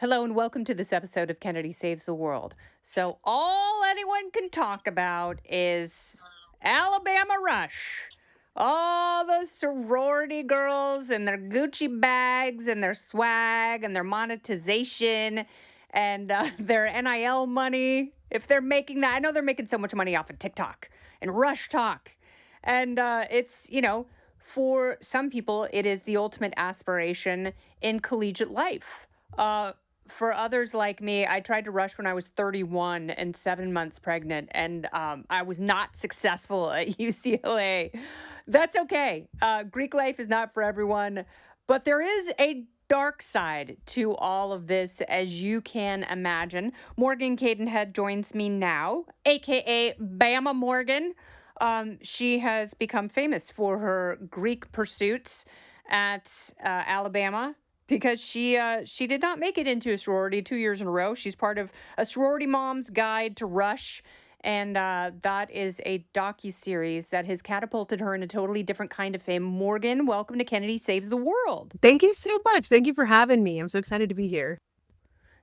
Hello and welcome to this episode of Kennedy Saves the World. So, all anyone can talk about is Alabama Rush. All those sorority girls and their Gucci bags and their swag and their monetization and their NIL money. If they're making that, I know they're making so much money off of TikTok and Rush Talk. And for some people, it is the ultimate aspiration in collegiate life. For others like me, I tried to rush when I was 31 and 7 months pregnant, and I was not successful at UCLA. That's okay. Greek life is not for everyone, but there is a dark side to all of this, as you can imagine. Morgan Cadenhead joins me now, aka Bama Morgan. She has become famous for her Greek pursuits at Alabama because she did not make it into a sorority 2 years in a row. She's part of a Sorority Mom's Guide to Rush, and that is a docuseries that has catapulted her in a totally different kind of fame. Morgan, welcome to Kennedy Saves the World. Thank you so much. Thank you for having me. I'm so excited to be here.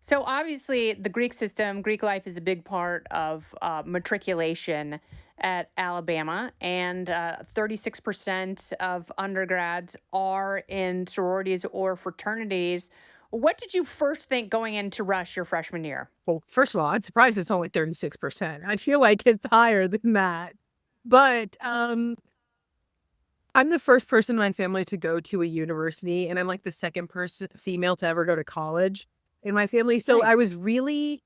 So obviously, the Greek system, Greek life is a big part of matriculation at Alabama, and 36% of undergrads are in sororities or fraternities. What did you first think going into Rush your freshman year? Well, first of all, I'm surprised it's only 36%. I feel like it's higher than that. But I'm the first person in my family to go to a university, and I'm like the second person female to ever go to college in my family. So I Nice. was really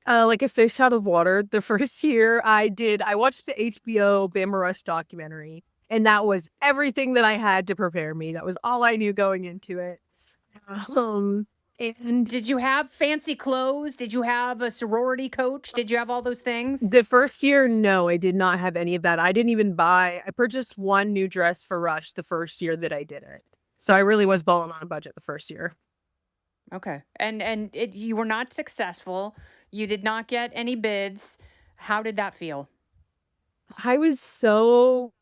like a fish out of water the first year I watched the HBO Bama Rush documentary, and that was everything that I had to prepare me. That was all I knew going into it. Um, and Did you have fancy clothes? Did you have a sorority coach? Did you have all those things? the first year, no, I did not have any of that. I purchased one new dress for Rush the first year that I did it. So I really was balling on a budget the first year. Okay. And you were not successful. You did not get any bids. How did that feel? I was so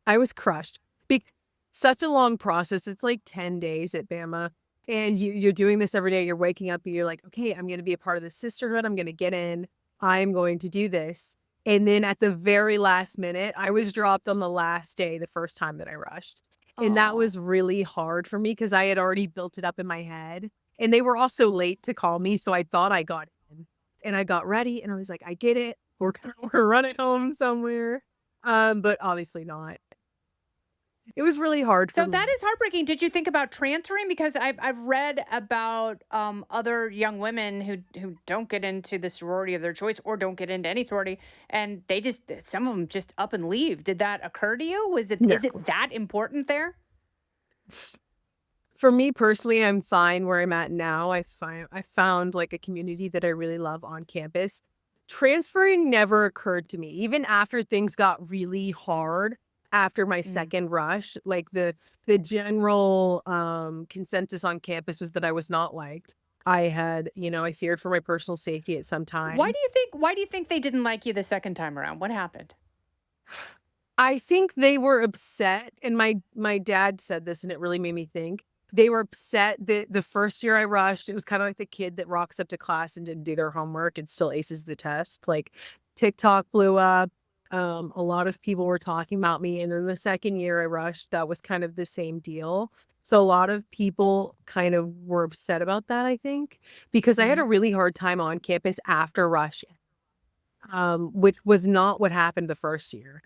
I was crushed. Be Such a long process. It's like 10 days at Bama. And you're doing this every day. You're waking up and you're like, okay, I'm gonna be a part of the sisterhood. I'm gonna get in. I'm going to do this. And then at the very last minute, I was dropped on the last day the first time that I rushed. And that Oh. was really hard for me because I had already built it up in my head. And they were also late to call me, so I thought I got in. And I got ready and I was like, I did it. We're running home somewhere. But obviously not. It was really hard for So me. that is heartbreaking. Did you think about transferring? Because I've read about other young women who don't get into the sorority of their choice or don't get into any sorority, and they just some of them just up and leave. Did that occur to you? No. Is it that important there? For me personally, I'm fine where I'm at now. I found like a community that I really love on campus. Transferring never occurred to me. Even after things got really hard after my Mm. second rush, like the general consensus on campus was that I was not liked. I feared for my personal safety at some time. Why do you think they didn't like you the second time around? What happened? I think they were upset, and my dad said this, and it really made me think. They were upset that the first year I rushed, it was kinda like the kid that rocks up to class and didn't do their homework and still aces the test. Like, TikTok blew up, a lot of people were talking about me, and then the second year I rushed, that was kind of the same deal. So a lot of people kind of were upset about that, I think, because I had Hmm. a really hard time on campus after rush, which was not what happened the first year.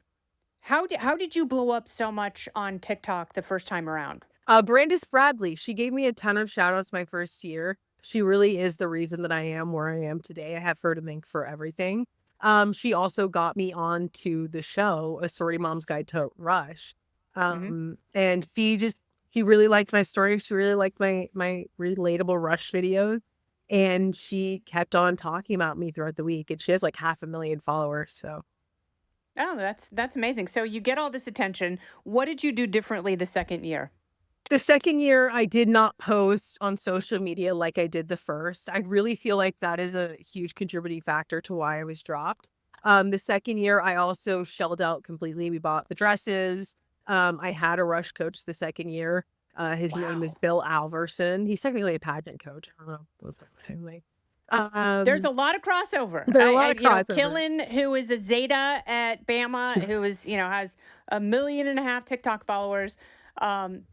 How did you blow up so much on TikTok the first time around? Brandis Bradley, she gave me a ton of shout outs my first year. She really is the reason that I am where I am today. I have her to thank for everything. She also got me on to the show, A Sorority Mom's Guide to Rush. Hmm. And she really liked my story. She really liked my relatable Rush videos. And she kept on talking about me throughout the week. And she has like 500,000 followers. So Oh, that's amazing. So you get all this attention. What did you do differently the second year? the second year, I did not post on social media like I did the first. I really feel like that is a huge contributing factor to why I was dropped. The second year, I also shelled out completely. We bought the dresses. I had a rush coach the second year. His name is Wow. Bill Alverson. He's technically a pageant coach. I don't know. Anyway. There's Um, a lot of crossover. there are a lot of crossover. Killen, who is a Zeta at Bama, who is, has 1.5 million TikTok followers. Um,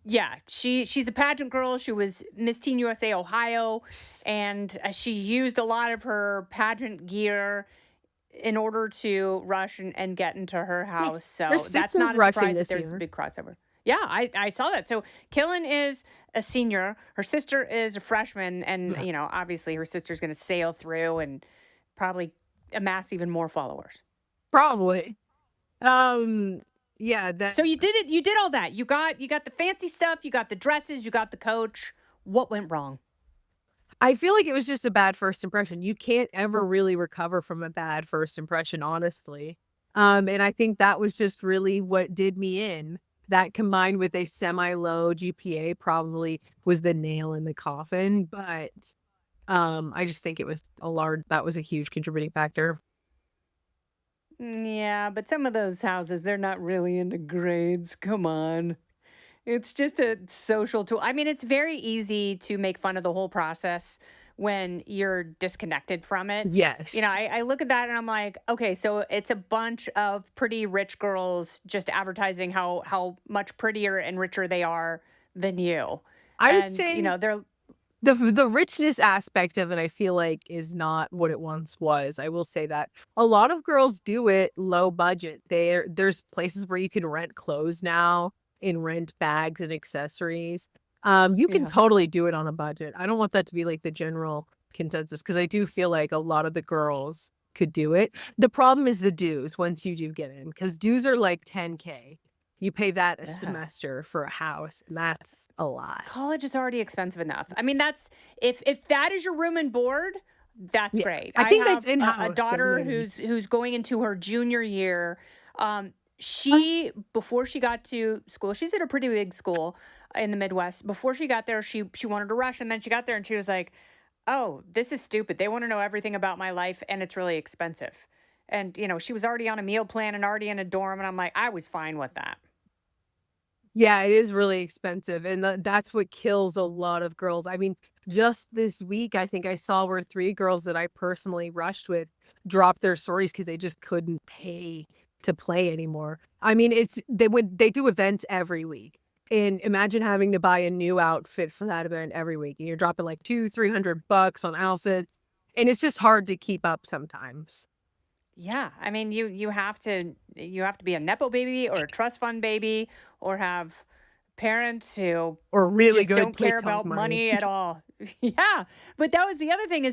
yeah, she's a pageant girl. She was Miss Teen USA Ohio, and she used a lot of her pageant gear in order to rush and get into her Yeah, house. her So that's sister's not a rushing surprise that this there's a year. big crossover. Yeah, I saw that. So Killen is a senior. Her sister is a freshman. And, Yeah, obviously her sister's going to sail through and probably amass even more followers. probably. Um, yeah, that So you did it. You did all that. You got the fancy stuff. You got the dresses. You got the coach. What went wrong? I feel like it was just a bad first impression. You can't ever really recover from a bad first impression, honestly. And I think that was just really what did me in. That combined with a semi-low GPA probably was the nail in the coffin, but I just think it was that was a huge contributing factor. Yeah, but some of those houses, they're not really into grades. Come on. It's just a social tool. I mean, it's very easy to make fun of the whole process when you're disconnected from it. Yes. I look at that and I'm like, okay, so it's a bunch of pretty rich girls just advertising how much prettier and richer they are than you. I would And, say they're the richness aspect of it, I feel like, is not what it once was. I will say that. A lot of girls do it low budget. There's places where you can rent clothes now and rent bags and accessories. You can yeah. totally do it on a budget. I don't want that to be like the general consensus because I do feel like a lot of the girls could do it. The problem is the dues once you do get in, because dues are like 10K. You pay that a Yeah. semester for a house, and that's a lot. College is already expensive enough. I mean, that's if that is your room and board, that's Yeah. great. I I think that's have a in-house, so daughter maybe. who's going into her junior year. Uh, She before she got to school, she's at a pretty big school in the Midwest. Before she got there, she wanted to rush, and then she got there and she was like, "Oh, this is stupid. They want to know everything about my life, and it's really expensive." And she was already on a meal plan and already in a dorm, and I'm like, I was fine with that. yeah, it is really expensive, and that's what kills a lot of girls. I mean, just this week, I think I saw where 3 girls that I personally rushed with dropped their sororities because they just couldn't pay to play anymore. I mean, they do events every week, and imagine having to buy a new outfit for that event every week, and you're dropping like 200-300 bucks on outfits, and it's just hard to keep up sometimes. Yeah, I mean, you have to be a nepo baby or a trust fund baby or have parents who Or really just good don't care TikTok about money. money at all. Yeah, but that was the other thing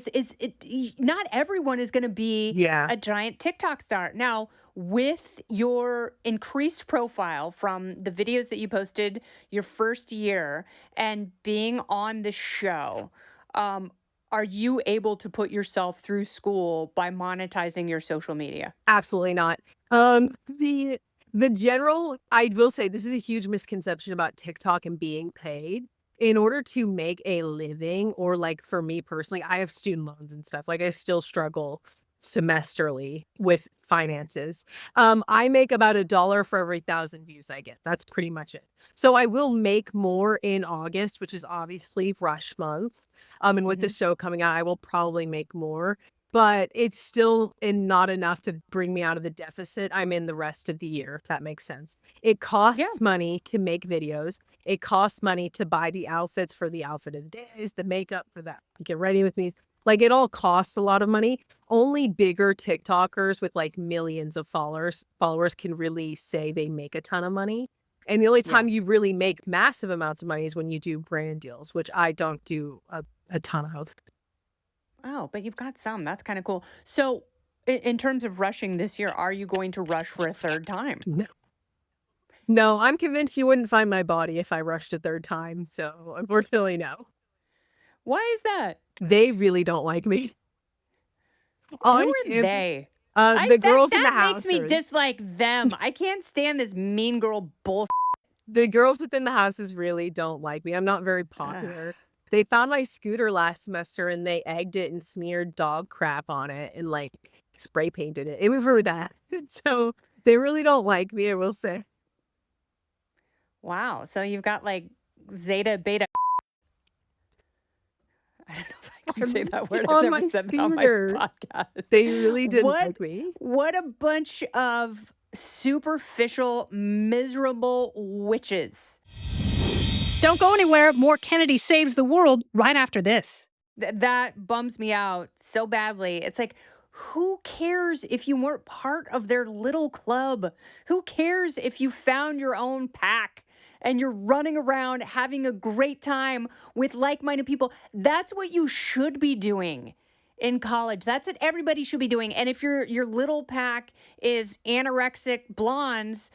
not everyone is going to be Yeah. a giant TikTok star. Now, with your increased profile from the videos that you posted your first year and being on the show, um, are you able to put yourself through school by monetizing your social media? Absolutely not. The general I will say this is a huge misconception about TikTok and being paid. In order to make a living, or like for me personally, I have student loans and stuff. Like I still struggle semesterly with finances. I make about $1 for every 1,000 views I get. That's pretty much it. So I will make more in August, which is obviously rush months. And with the Hmm. show coming out, I will probably make more. But it's still not enough to bring me out of the deficit I'm in the rest of the year, if that makes sense. It Yeah. costs money to make videos. It costs money to buy the outfits for the outfit of the days, the makeup for that. Get ready with me. Like it all costs a lot of money. Only bigger TikTokers with like millions of followers can really say they make a ton of money. And the only Yeah. time you really make massive amounts of money is when you do brand deals, which I don't do a ton of. Oh, but you've got some. That's kind of cool. So, in terms of rushing this year, are you going to rush for a third time? No. No, I'm convinced you wouldn't find my body if I rushed a third time. So unfortunately, no. Why is that? They really don't like me Who on are campus. they? The That girls in the that makes me houses. dislike them. I can't stand this mean girl bull. The girls within the houses really don't like me. I'm not very Ugh. popular. They found my scooter last semester and they egged it and smeared dog crap on it and like spray painted it. It was really bad. So they really don't like me, I will say. Wow. So you've got like Zeta Beta. I don't know if I can say that word. I've On never my said that on my scooter. podcast. They really didn't What like me. what a bunch of superficial, miserable witches. Don't go anywhere. More Kennedy Saves the World right after this. That bums me out so badly. It's like, who cares if you weren't part of their little club? Who cares if you found your own pack and you're running around having a great time with like-minded people? That's what you should be doing in college. That's what everybody should be doing. And if your little pack is anorexic blondes,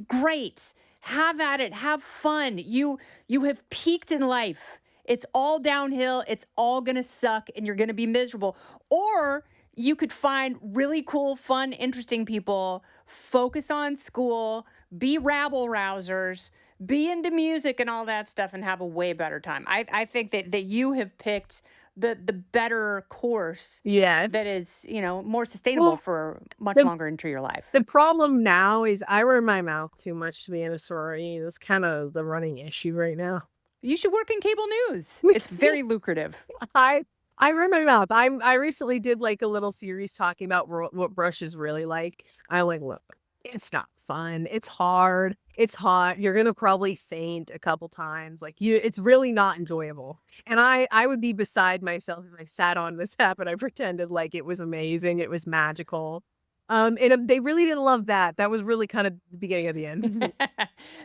great. Have at it. Have fun. You have peaked in life. It's all downhill. It's all going to suck and you're going to be miserable. Or you could find really cool, fun, interesting people, focus on school, be rabble rousers, be into music and all that stuff, and have a way better time. I think that you have picked the better course Yeah. that is, more sustainable Well, for much the longer into your life. the problem now is I run my mouth too much to be in a sorority. That's kind of the running issue right now. You should work in cable news. It's very lucrative. I I run my mouth. I recently did like a little series talking about what brush is really like. I'm like, look, it's not fun. It's hard. It's hot. You're gonna probably faint a couple times. Like it's really not enjoyable. And I would be beside myself if I sat on this app and I pretended like it was amazing. It was magical. They really didn't love that. That was really kind of the beginning of the end.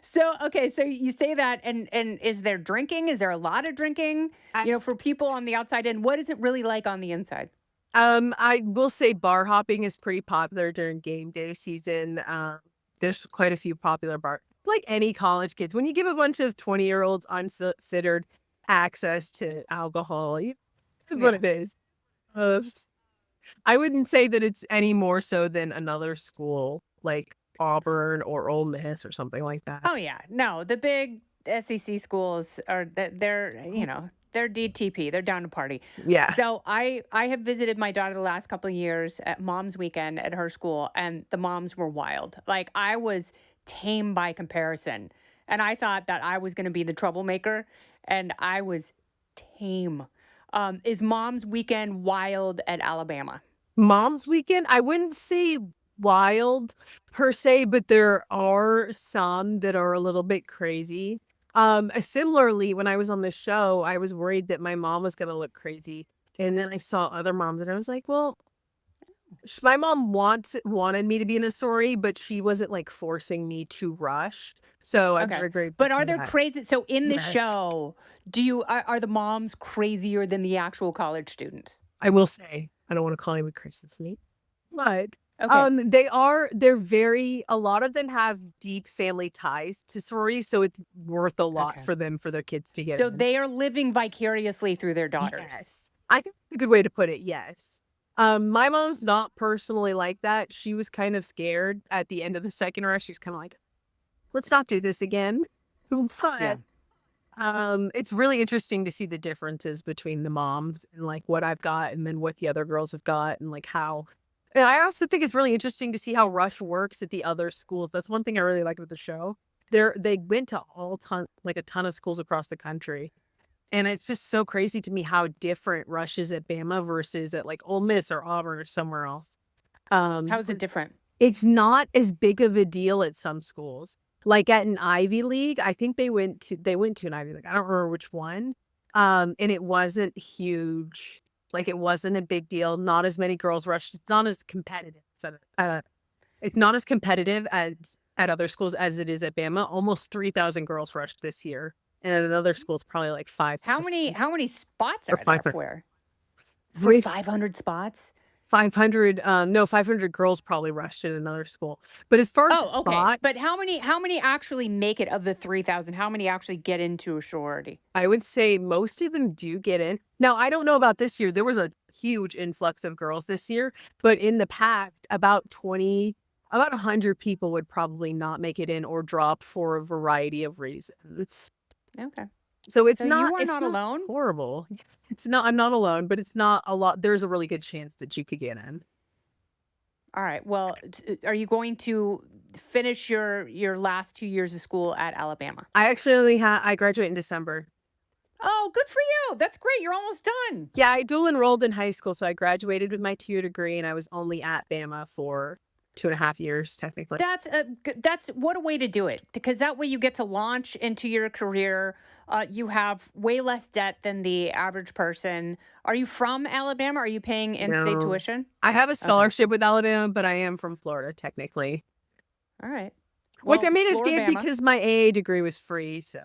So, okay, so you say that, and is there drinking? Is there a lot of drinking? I, For people on the outside in, what is it really like on the inside? I will say bar hopping is pretty popular during game day season. There's quite a few popular like any college kids. When you give a bunch of 20-year-olds unconsidered access to alcohol, it's what Yeah. it is. Uh, I wouldn't say that it's any more so than another school like Auburn or Ole Miss or something like that. Oh yeah, no, the big SEC schools are they're they're DTP. They're down to party. Yeah. So I have visited my daughter the last couple of years at Mom's Weekend at her school, and the moms were wild. Like I was tame by comparison, and I thought that I was going to be the troublemaker, and I was tame. Is Mom's Weekend wild at Alabama? Mom's Weekend, I wouldn't say wild per se, but there are some that are a little bit crazy. Similarly, when I was on the show, I was worried that my mom was gonna look crazy. And then I saw other moms and I was like, well, my mom wanted me to be in a sorority, but she wasn't like forcing me to rush. So I'm Okay. very grateful But are for there that. crazy so in the Yes. show, are the moms crazier than the actual college students? I will say, I don't want to call anyone Christmas meat, but Okay. they're very a lot of them have deep family ties to sororities, so it's worth a lot Okay. for them for their kids to get So in. they are living vicariously through their daughters. Yes. I think that's a good way to put it, yes. My mom's not personally like that. She was kind of scared at the end of the second rush. She was kind of like, let's not do this again. Yeah. But it's really interesting to see the differences between the moms and like what I've got and then what the other girls have got and like how. And I also think it's really interesting to see how Rush works at the other schools. That's one thing I really like with the show. They went to a ton of schools across the country. And it's just so crazy to me how different Rush is at Bama versus at like Ole Miss or Auburn or somewhere else. How is it different? It's not as big of a deal at some schools. Like at an Ivy League, I think they went to an Ivy League. I don't remember which one. And it wasn't huge. Like it wasn't a big deal. Not as many girls rushed. It's not as competitive. It's not as competitive as at other schools as it is at Bama. Almost 3,000 girls rushed this year. And at another school, it's probably like 5,000 How many spots or are there 500. for 500 spots? 500, no, 500 girls probably rushed at another school. But as far as the Oh, okay. spot, But how many actually make it of the 3,000? How many actually get into a sorority? I would say most of them do get in. Now, I don't know about this year. There was a huge influx of girls this year, but in the past, about 100 people would probably not make it in or drop for a variety of reasons. Okay. So So you are not alone? horrible. It's not, I'm not alone, but it's not a lot. There's a really good chance that you could get in. All right. Well, are you going to finish your last 2 years of school at Alabama? I graduate in December. Oh, good for you. That's great. You're almost done. Yeah, I dual enrolled in high school, so I graduated with my 2-year degree, and I was only at Bama for 2.5 years, technically. That's what a way to do it, because that way you get to launch into your career. You have way less debt than the average person. Are you from Alabama? Are you paying in-state No. tuition? I have a scholarship with Alabama, but I am from Florida, technically. All right. Which Well, I made a skip Floribama. because my AA degree was free, so.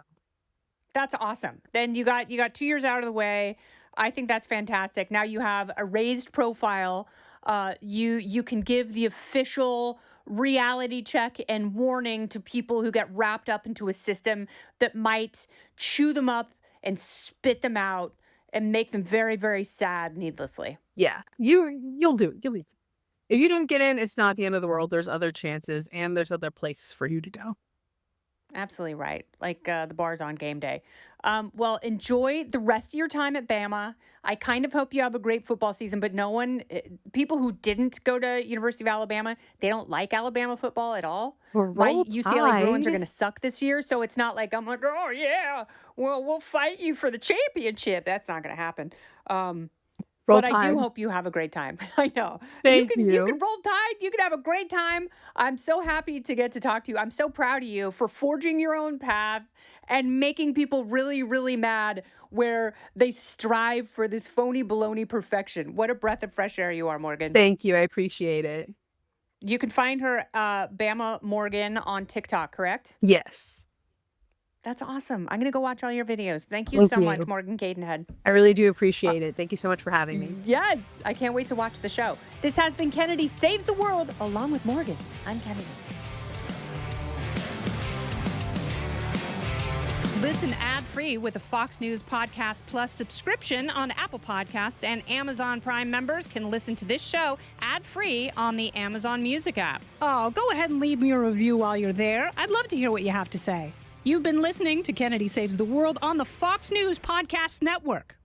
That's awesome. Then you got 2 years out of the way. I think that's fantastic. Now you have a raised profile. You can give the official reality check and warning to people who get wrapped up into a system that might chew them up and spit them out and make them very, very sad needlessly. Yeah, you'll do it. If you don't get in, it's not the end of the world. There's other chances, and there's other places for you to go. Absolutely right. Like the bars on game day. Well, enjoy the rest of your time at Bama. I kind of hope you have a great football season, but people who didn't go to University of Alabama, they don't like Alabama football at all. My UCLA Bruins are going to suck this year, so it's not like I'm like, oh yeah, well we'll fight you for the championship. That's not going to happen. But I do hope you have a great time. I know. Thank you you. can roll tide. You can have a great time. I'm so happy to get to talk to you. I'm so proud of you for forging your own path and making people really, really mad where they strive for this phony baloney perfection. What a breath of fresh air you are, Morgan. Thank you. I appreciate it. You can find her, Bama Morgan, on TikTok, correct? Yes. That's awesome. I'm going to go watch all your videos. Thank you so much, Morgan Cadenhead. I really do appreciate it. Thank you so much for having me. Yes. I can't wait to watch the show. This has been Kennedy Saves the World, along with Morgan. I'm Kennedy. Listen ad-free with a Fox News Podcast Plus subscription on Apple Podcasts, and Amazon Prime members can listen to this show ad-free on the Amazon Music app. Oh, go ahead and leave me a review while you're there. I'd love to hear what you have to say. You've been listening to Kennedy Saves the World on the Fox News Podcast Network.